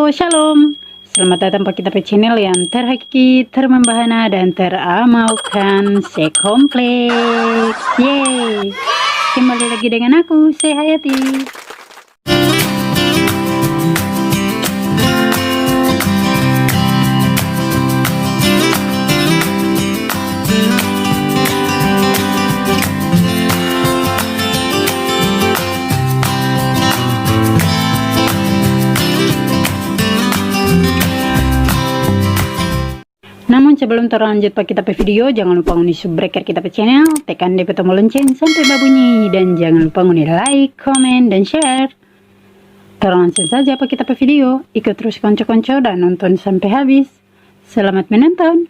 Shalom. Selamat datang ke kita channel yang terhakiki, termembahana, dan teramalkan sekompleks. Yeay. Kembali lagi dengan aku, saya Hayati. Namun sebelum terlanjut pak kita video, jangan lupa nguni subbreaker kita channel, tekan di tombol lonceng sampai babunyi, dan jangan lupa nguni like, komen, dan share. Langsung saja pak kita video, ikut terus konco-konco dan nonton sampai habis. Selamat menonton.